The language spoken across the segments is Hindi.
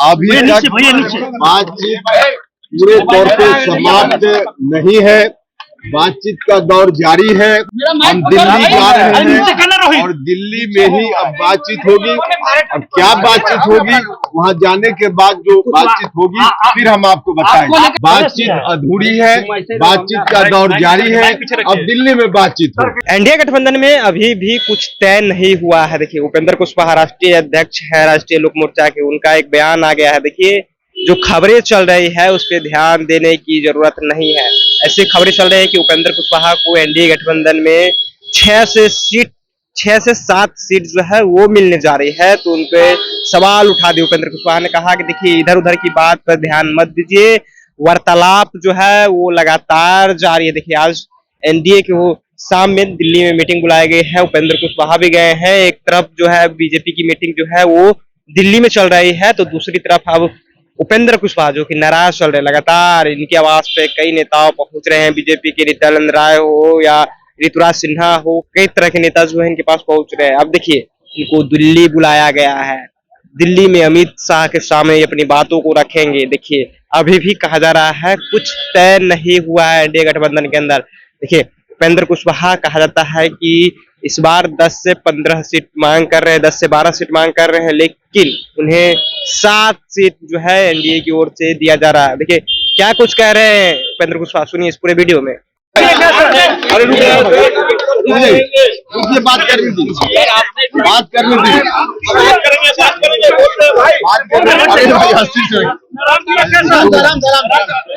अभी तक बातचीत पूरे तौर पे समाप्त नहीं है। बातचीत का दौर जारी है। हम दिल्ली जा रहे हैं और दिल्ली में ही अब बातचीत होगी। अब क्या बातचीत होगी वहां जाने के बाद जो बातचीत होगी फिर हम आपको बताएंगे। बातचीत अधूरी है, बातचीत का दौर जारी है। अब दिल्ली में बातचीत होगी। एनडीए गठबंधन में अभी भी कुछ तय नहीं हुआ है। देखिए, उपेंद्र कुशवाहा राष्ट्रीय अध्यक्ष है राष्ट्रीय लोक मोर्चा के, उनका एक बयान आ गया है। देखिए, जो खबरें चल रही है उस पर ध्यान देने की जरूरत नहीं है। ऐसी खबरें चल रही है कि उपेंद्र कुशवाहा को एनडीए गठबंधन में 6 से 7 सीट जो है वो मिलने जा रही है। तो उन पे सवाल उठा दिए। उपेंद्र कुशवाहा ने कहा कि देखिए, इधर उधर की बात पर ध्यान मत दीजिए, वार्तालाप जो है वो लगातार जारी है। देखिए, आज एनडीए के वो शाम में दिल्ली में मीटिंग बुलाए गए हैं। उपेंद्र कुशवाहा भी गए हैं। एक तरफ जो है बीजेपी की मीटिंग जो है वो दिल्ली में चल रही है, तो दूसरी तरफ अब उपेंद्र कुशवाहा जो कि नाराज चल रहे, लगातार इनकी आवाज पे कई नेताओं पहुंच रहे हैं। बीजेपी के नित्यानंद राय हो या ऋतुराज सिन्हा हो, कई तरह के नेता जो है इनके पास पहुंच रहे हैं। अब देखिए, इनको दिल्ली बुलाया गया है। दिल्ली में अमित शाह के सामने अपनी बातों को रखेंगे। देखिए, अभी भी कहा जा रहा है कुछ तय नहीं हुआ है एनडीए गठबंधन के अंदर। देखिए, उपेंद्र कुशवाहा कहा जाता है कि इस बार 10 से 15 सीट मांग कर रहे हैं, 10 से 12 सीट मांग कर रहे हैं, लेकिन उन्हें 7 सीट जो है एनडीए की ओर से दिया जा रहा है। देखिए, क्या कुछ कह रहे हैं उपेंद्र कुशवाहा, सुनिए इस पूरे वीडियो में। बात करनी थी,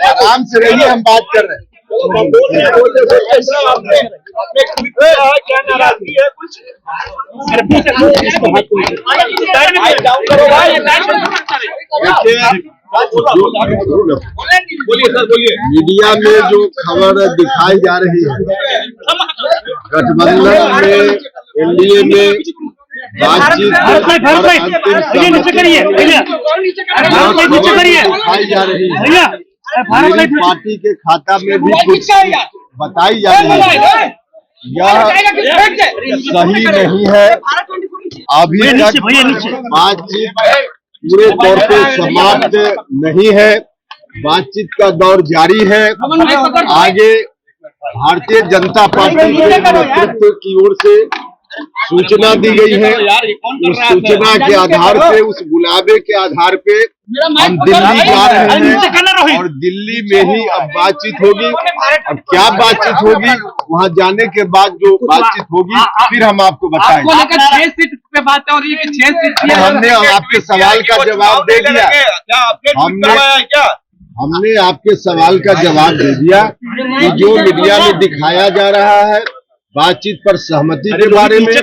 आराम से रहिए, हम बात कर रहे हैं। मीडिया में जो खबर दिखाई जा रही है, गठबंधन में एनडीए में बातचीत दिखाई जा रही है। मेरी पार्टी के खाता में भी कुछ बताई जा रही है, यह सही नहीं है। अभी तक बातचीत पूरे तौर पे समाप्त नहीं है। बातचीत का दौर जारी है। आगे भारतीय जनता पार्टी के नेतृत्व की ओर से सूचना दी गई है। उस सूचना के आधार पे, उस बुलावे के आधार पे हम दिल्ली जा रहे हैं और दिल्ली में ही अब बातचीत होगी। अब क्या बातचीत होगी वहां जाने के बाद जो बातचीत होगी फिर हम आपको बताएंगे। 6 सीट पे बात हो रही है कि 6 सीट, हमने आपके सवाल का जवाब दे दिया। हमने आपके सवाल का जवाब दे दिया कि जो मीडिया में दिखाया जा रहा है बातचीत पर सहमति के बारे में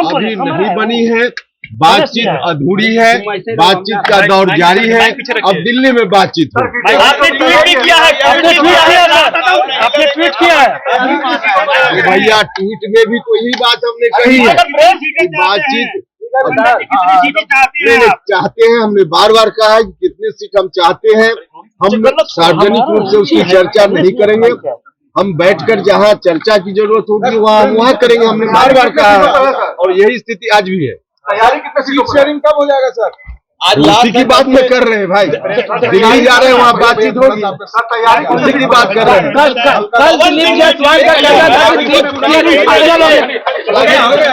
अभी नहीं बनी है। बातचीत अधूरी है, बातचीत का दौर जारी है। अब दिल्ली में बातचीत हो। आपने ट्वीट भी किया है, आपने ट्वीट किया है भैया, ट्वीट में भी तो यही बात हमने कही है कि बातचीत चाहते हैं। हमने बार बार कहा है कि कितने सीट हम चाहते हैं। हम सार्वजनिक रूप से उसकी चर्चा नहीं करेंगे। हम बैठकर जहां चर्चा की जरूरत होगी वहां करेंगे। हमने बार बार कहा और यही स्थिति आज भी है। तैयारी कितने सीट शेयरिंग कब हो जाएगा सर? आज उसी की बात में कर रहे हैं भाई। दिल्ली जा रहे हैं, वहाँ बातचीत होगी। तैयारी उसी की बात कर रहे हैं। कल दिलीप जायसवाल का कहना था कि